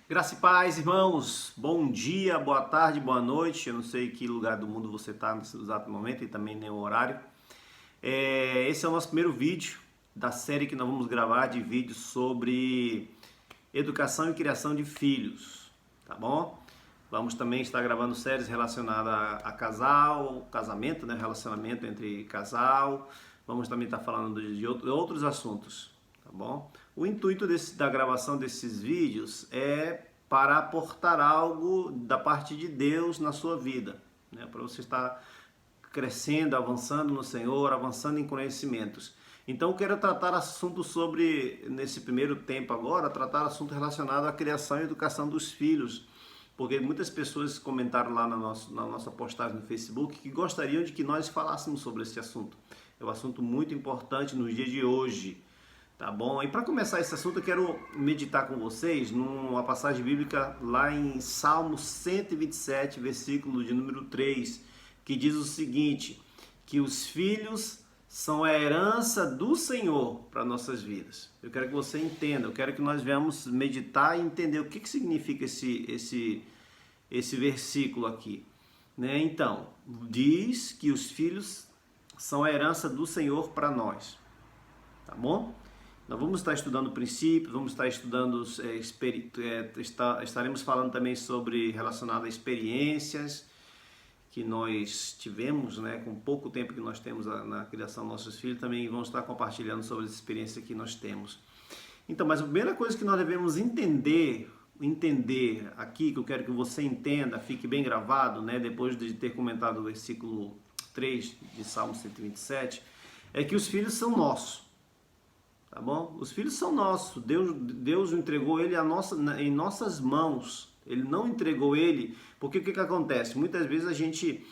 Graça e paz, irmãos. Bom dia, boa tarde, boa noite. Eu não sei que lugar do mundo você está nesse exato momento e também nem o horário. Esse é o nosso primeiro vídeo da série que nós vamos gravar de vídeos sobre educação e criação de filhos, tá bom? Vamos também estar gravando séries relacionadas a casal, casamento, né? Relacionamento entre casal. Vamos também estar falando de outros assuntos, tá bom? O intuito da gravação desses vídeos é para aportar algo da parte de Deus na sua vida, né? Para você estar crescendo, avançando no Senhor, avançando em conhecimentos. Então eu quero tratar assuntos nesse primeiro tempo agora, tratar assunto relacionado à criação e educação dos filhos, porque muitas pessoas comentaram lá na nossa postagem no Facebook que gostariam de que nós falássemos sobre esse assunto. É um assunto muito importante nos dias de hoje, tá bom? E para começar esse assunto eu quero meditar com vocês numa passagem bíblica lá em Salmo 127, versículo de número 3, que diz o seguinte, que os filhos são a herança do Senhor para nossas vidas. Eu quero que você entenda, eu quero que nós venhamos meditar e entender o que significa esse versículo aqui, né? Então, diz que os filhos são a herança do Senhor para nós, tá bom? Nós vamos estar estudando princípios, vamos estar estudando, estaremos falando também sobre relacionado a experiências que nós tivemos, né, com pouco tempo que nós temos na criação dos nossos filhos, também vamos estar compartilhando sobre as experiências que nós temos. Então, mas a primeira coisa que nós devemos entender aqui, que eu quero que você entenda, fique bem gravado, né, depois de ter comentado o versículo 3 de Salmo 127, é que os filhos são nossos, tá bom? Os filhos são nossos, Deus entregou ele em nossas mãos. Ele não entregou ele, porque o que acontece? Muitas vezes a gente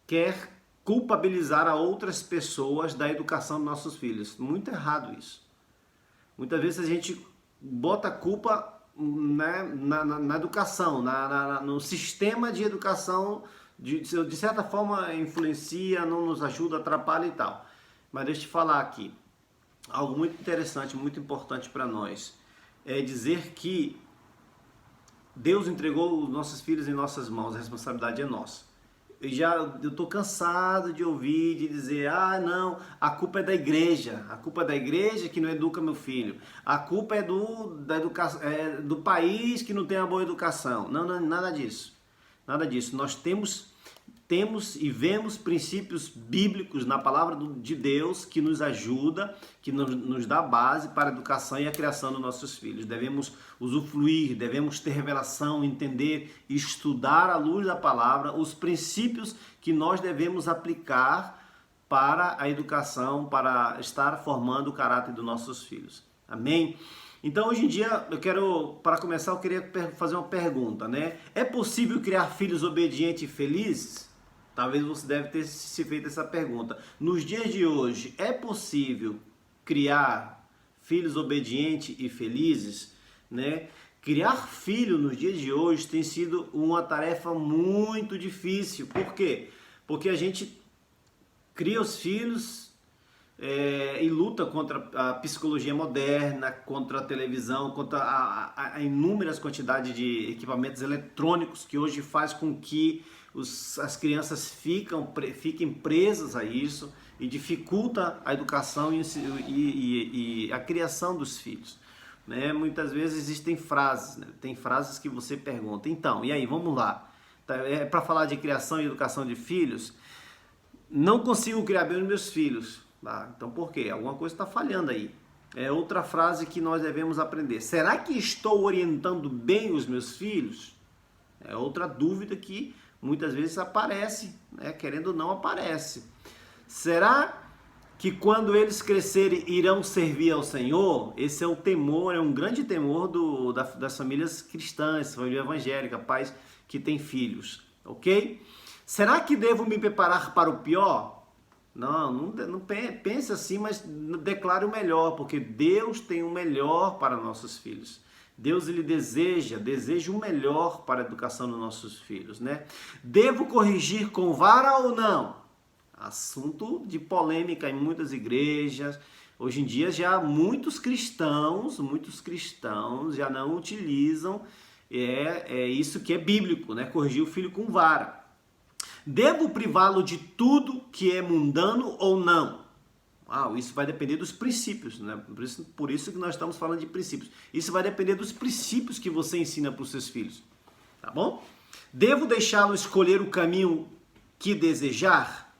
quer culpabilizar a outras pessoas da educação dos nossos filhos. Muito errado isso. Muitas vezes a gente bota a culpa, né, na educação, no sistema de educação, de certa forma influencia, não nos ajuda, atrapalha e tal. Mas deixa eu te falar aqui, algo muito interessante, muito importante para nós. É dizer que Deus entregou os nossos filhos em nossas mãos, a responsabilidade é nossa. Eu estou cansado de ouvir, de dizer, não, a culpa é da igreja que não educa meu filho, a culpa é do país que não tem uma boa educação. Não, nada disso, nada disso. Nós temos e vemos princípios bíblicos na palavra de Deus que nos ajuda, que nos dá base para a educação e a criação dos nossos filhos. Devemos usufruir, devemos ter revelação, entender e estudar à luz da palavra os princípios que nós devemos aplicar para a educação, para estar formando o caráter dos nossos filhos. Amém? Então, hoje em dia, para começar, eu queria fazer uma pergunta, né? É possível criar filhos obedientes e felizes? Talvez você deve ter se feito essa pergunta. Nos dias de hoje, é possível criar filhos obedientes e felizes, né? Criar filho nos dias de hoje tem sido uma tarefa muito difícil. Por quê? Porque a gente cria os filhos e luta contra a psicologia moderna, contra a televisão, contra a inúmeras quantidades de equipamentos eletrônicos que hoje faz com que as crianças fiquem presas a isso e dificulta a educação e a criação dos filhos, né? Muitas vezes existem frases, né? Tem frases que você pergunta, então, e aí, vamos lá, para falar de criação e educação de filhos, não consigo criar bem os meus filhos. Então por quê? Alguma coisa está falhando aí. É outra frase que nós devemos aprender. Será que estou orientando bem os meus filhos? É outra dúvida que muitas vezes aparece, né? Querendo ou não aparece. Será que quando eles crescerem irão servir ao Senhor? Esse é o temor, é um grande temor das famílias cristãs, família evangélica, pais que têm filhos, ok? Será que devo me preparar para o pior? Não pense assim, mas declare o melhor, porque Deus tem o melhor para nossos filhos. Deus ele deseja o melhor para a educação dos nossos filhos, né? Devo corrigir com vara ou não? Assunto de polêmica em muitas igrejas, Hoje em dia já muitos cristãos já não utilizam isso que é bíblico, né? Corrigir o filho com vara. Devo privá-lo de tudo que é mundano ou não? Isso vai depender dos princípios, né? Por isso que nós estamos falando de princípios. Isso vai depender dos princípios que você ensina para os seus filhos, tá bom? Devo deixá-lo escolher o caminho que desejar?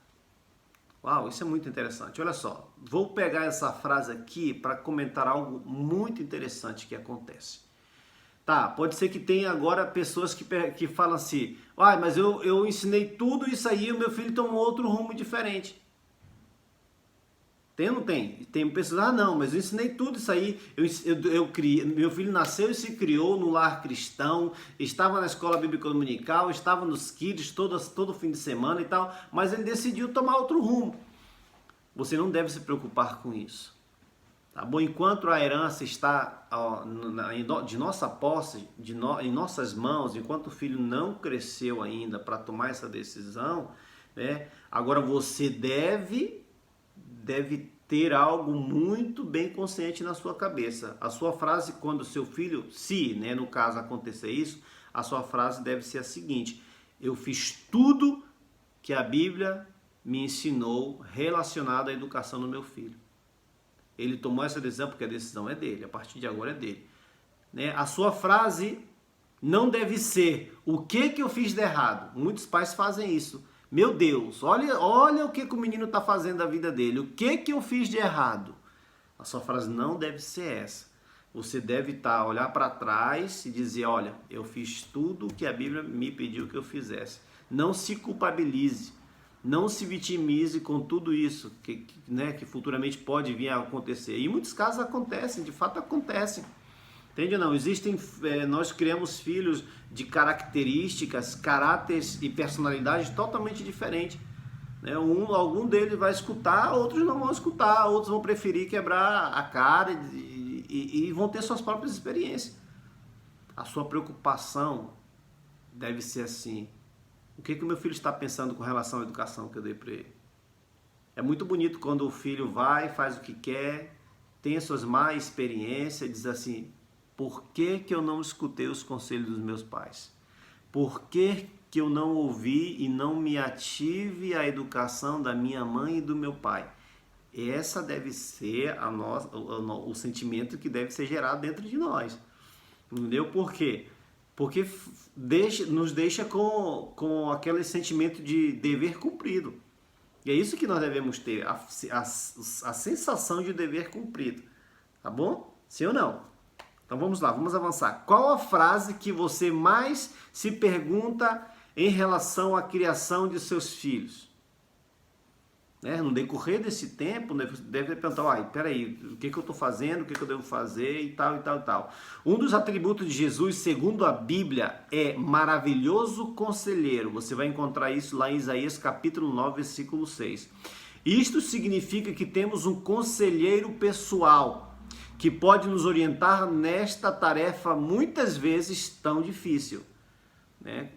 Isso é muito interessante. Olha só, vou pegar essa frase aqui para comentar algo muito interessante que acontece. Tá, pode ser que tenha agora pessoas que falam assim, mas eu ensinei tudo isso aí e o meu filho tomou outro rumo diferente. Tem ou não tem? Tem pessoas, não, mas eu ensinei tudo isso aí, eu criei, meu filho nasceu e se criou no lar cristão, estava na escola bíblica dominical, estava nos kids todo fim de semana e tal, mas ele decidiu tomar outro rumo. Você não deve se preocupar com isso. Tá bom? Enquanto a herança está de nossa posse, em nossas mãos, enquanto o filho não cresceu ainda para tomar essa decisão, né? Agora você deve ter algo muito bem consciente na sua cabeça. A sua frase, quando o seu filho, se, né, no caso acontecer isso, a sua frase deve ser a seguinte: eu fiz tudo que a Bíblia me ensinou relacionado à educação do meu filho. Ele tomou essa decisão porque a decisão é dele, a partir de agora é dele. Né? A sua frase não deve ser o que eu fiz de errado. Muitos pais fazem isso. Meu Deus, olha o que o menino está fazendo da vida dele. O que eu fiz de errado? A sua frase não deve ser essa. Você deve olhar para trás e dizer, olha, eu fiz tudo o que a Bíblia me pediu que eu fizesse. Não se culpabilize. Não se vitimize com tudo isso que futuramente pode vir a acontecer. E em muitos casos acontecem, de fato acontecem. Entende ou não? Nós criamos filhos de características, caráteres e personalidades totalmente diferentes. Né? Algum deles vai escutar, outros não vão escutar, outros vão preferir quebrar a cara e vão ter suas próprias experiências. A sua preocupação deve ser assim: o que o meu filho está pensando com relação à educação que eu dei para ele? É muito bonito quando o filho vai, faz o que quer, tem as suas más experiências, diz assim, por que eu não escutei os conselhos dos meus pais? Por que eu não ouvi e não me ative à educação da minha mãe e do meu pai? Essa deve ser o sentimento que deve ser gerado dentro de nós. Entendeu? Por quê? Porque nos deixa com aquele sentimento de dever cumprido. E é isso que nós devemos ter, a sensação de dever cumprido. Tá bom? Sim ou não? Então vamos lá, vamos avançar. Qual a frase que você mais se pergunta em relação à criação de seus filhos? No decorrer desse tempo, deve perguntar, peraí, o que eu estou fazendo, o que eu devo fazer e tal, e tal, e tal. Um dos atributos de Jesus, segundo a Bíblia, é maravilhoso conselheiro. Você vai encontrar isso lá em Isaías capítulo 9, versículo 6. Isto significa que temos um conselheiro pessoal que pode nos orientar nesta tarefa muitas vezes tão difícil.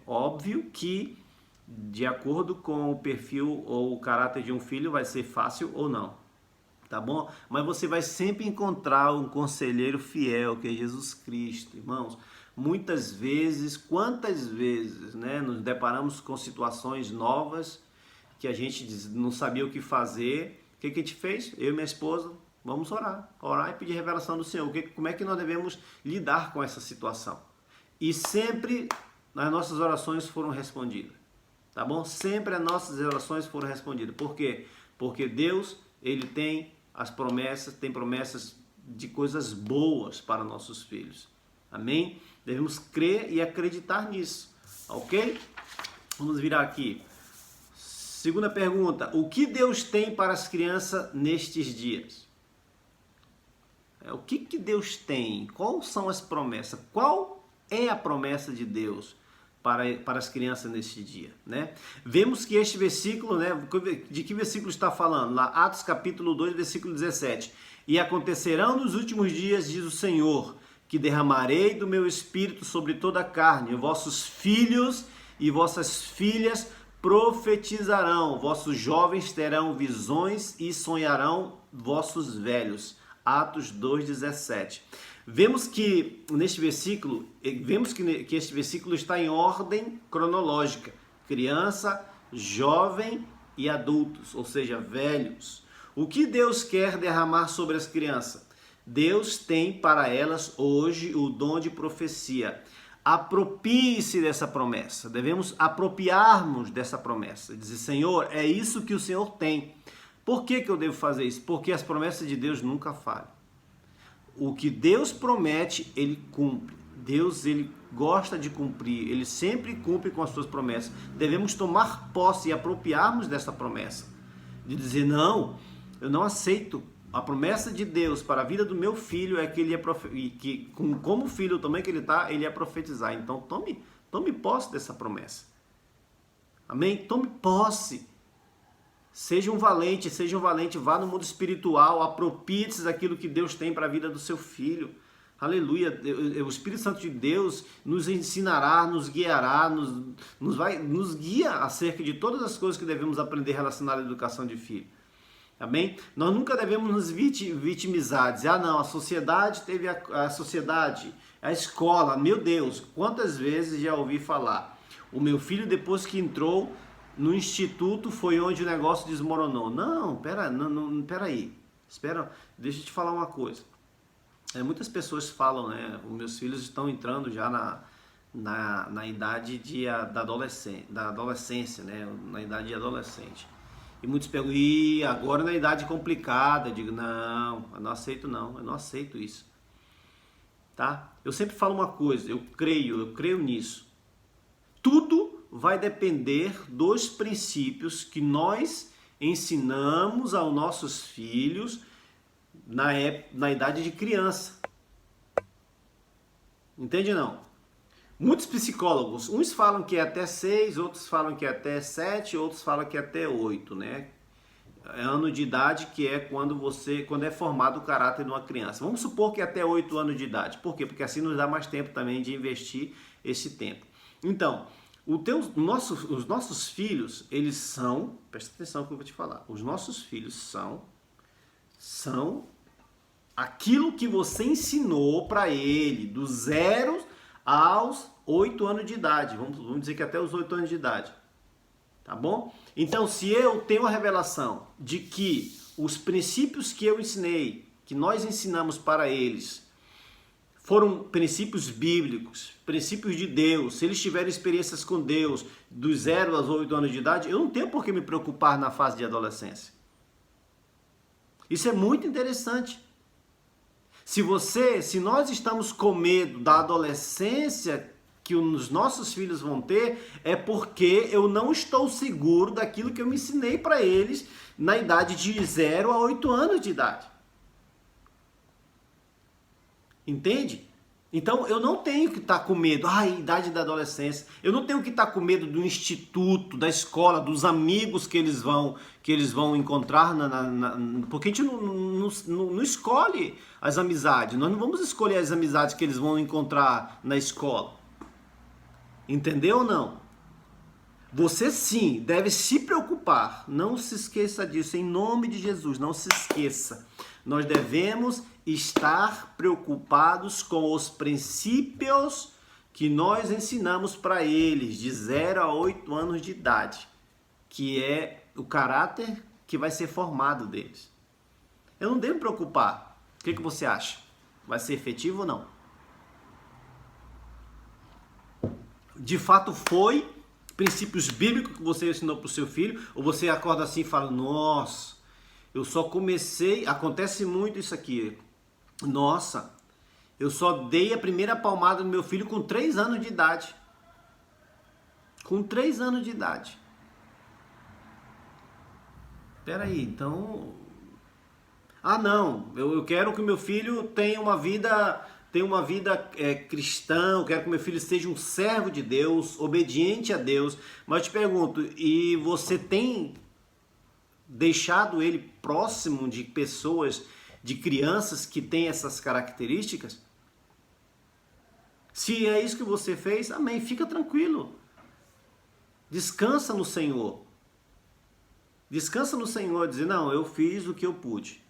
Óbvio que de acordo com o perfil ou o caráter de um filho vai ser fácil ou não, tá bom? Mas você vai sempre encontrar um conselheiro fiel, que é Jesus Cristo, irmãos. Muitas vezes, quantas vezes, nos deparamos com situações novas que a gente não sabia o que fazer. O que a gente fez? Eu e minha esposa, vamos orar e pedir revelação do Senhor. Como é que nós devemos lidar com essa situação? E sempre as nossas orações foram respondidas. Tá bom? Sempre as nossas orações foram respondidas. Por quê? Porque Deus, Ele tem promessas de coisas boas para nossos filhos. Amém? Devemos crer e acreditar nisso. Ok? Vamos virar aqui. Segunda pergunta. O que Deus tem para as crianças nestes dias? O que Deus tem? Quais são as promessas? Qual é a promessa de Deus para as crianças neste dia, Vemos que este versículo, de que versículo está falando? Lá, Atos capítulo 2, versículo 17. E acontecerão nos últimos dias, diz o Senhor, que derramarei do meu espírito sobre toda a carne, e vossos filhos e vossas filhas profetizarão, vossos jovens terão visões e sonharão vossos velhos. Atos 2,17. Vemos que neste versículo, que este versículo está em ordem cronológica. Criança, jovem e adultos, ou seja, velhos. O que Deus quer derramar sobre as crianças? Deus tem para elas hoje o dom de profecia. Apropie-se dessa promessa. Devemos apropriarmos dessa promessa. Dizer, Senhor, é isso que o Senhor tem. Por que eu devo fazer isso? Porque as promessas de Deus nunca falham. O que Deus promete, Ele cumpre. Deus, Ele gosta de cumprir. Ele sempre cumpre com as suas promessas. Devemos tomar posse e apropriarmos dessa promessa. De dizer, não, eu não aceito. A promessa de Deus para a vida do meu filho é que ele como filho também que ele está, ele ia profetizar. Então tome posse dessa promessa. Amém? Tome posse. Seja um valente, vá no mundo espiritual, apropie-se daquilo que Deus tem para a vida do seu filho. Aleluia, o Espírito Santo de Deus nos ensinará, nos guiará, nos guia acerca de todas as coisas que devemos aprender relacionadas à educação de filho. Amém? Nós nunca devemos nos vitimizar, dizer, não, a sociedade teve a sociedade, a escola, meu Deus, quantas vezes já ouvi falar, o meu filho depois que entrou no instituto foi onde o negócio desmoronou. Não, peraí, espera, deixa eu te falar uma coisa. Muitas pessoas falam, né, os meus filhos estão entrando já na idade da adolescência, né, na idade de adolescente. E muitos perguntam, e agora na idade complicada? Eu digo, não, eu não aceito isso. Tá? Eu sempre falo uma coisa, eu creio nisso. Tudo vai depender dos princípios que nós ensinamos aos nossos filhos na idade de criança. Entende não? Muitos psicólogos, uns falam que é até 6, outros falam que é até 7, outros falam que é até 8, né? É ano de idade que é quando é formado o caráter de uma criança. Vamos supor que é até 8 anos de idade. Por quê? Porque assim nos dá mais tempo também de investir esse tempo. Então, os nossos filhos, eles são, presta atenção no que eu vou te falar, os nossos filhos são aquilo que você ensinou para ele, do 0 aos 8 anos de idade, vamos dizer que até os 8 anos de idade, tá bom? Então, se eu tenho a revelação de que os princípios que eu ensinei, que nós ensinamos para eles, foram princípios bíblicos, princípios de Deus, se eles tiverem experiências com Deus dos 0 aos 8 anos de idade, eu não tenho por que me preocupar na fase de adolescência. Isso é muito interessante. Se nós estamos com medo da adolescência que os nossos filhos vão ter, é porque eu não estou seguro daquilo que eu me ensinei para eles na idade de 0 a 8 anos de idade. Entende? Então eu não tenho que estar com medo, idade da adolescência, eu não tenho que estar com medo do instituto, da escola, dos amigos que eles vão encontrar, porque a gente não escolhe as amizades, nós não vamos escolher as amizades que eles vão encontrar na escola. Entendeu ou não? Você sim deve se preocupar, não se esqueça disso, em nome de Jesus, não se esqueça. Nós devemos estar preocupados com os princípios que nós ensinamos para eles de 0 a 8 anos de idade, que é o caráter que vai ser formado deles. Eu não devo me preocupar. O que você acha? Vai ser efetivo ou não? De fato foi princípios bíblicos que você ensinou para o seu filho, ou você acorda assim e fala, nossa, eu só comecei, acontece muito isso aqui, nossa, eu só dei a primeira palmada no meu filho com 3 anos de idade. Com 3 anos de idade. Peraí, então... não, eu quero que meu filho tenha uma vida cristã, eu quero que meu filho seja um servo de Deus, obediente a Deus. Mas eu te pergunto, e você tem deixado ele próximo de pessoas, de crianças que têm essas características? Se é isso que você fez, amém, fica tranquilo. Descansa no Senhor. Descansa no Senhor, dizer, não, eu fiz o que eu pude.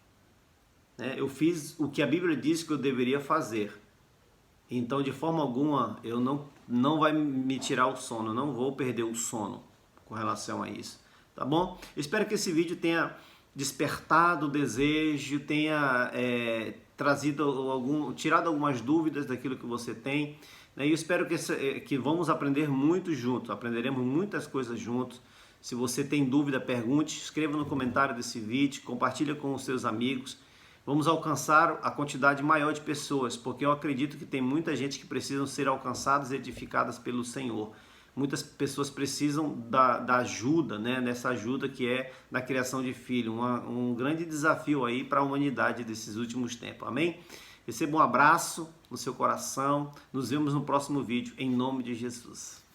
né? Eu fiz o que a Bíblia diz que eu deveria fazer. Então, de forma alguma, eu não vai me tirar o sono, eu não vou perder o sono com relação a isso, tá bom? Espero que esse vídeo tenha despertado o desejo, tenha tirado algumas dúvidas daquilo que você tem, né? E eu espero que vamos aprender muito juntos, aprenderemos muitas coisas juntos. Se você tem dúvida, pergunte, escreva no comentário desse vídeo, compartilha com os seus amigos. Vamos alcançar a quantidade maior de pessoas, porque eu acredito que tem muita gente que precisa ser alcançadas e edificadas pelo Senhor. Muitas pessoas precisam da ajuda, né? Nessa ajuda que é na criação de filho. Um grande desafio aí para a humanidade desses últimos tempos. Amém? Receba um abraço no seu coração. Nos vemos no próximo vídeo, em nome de Jesus.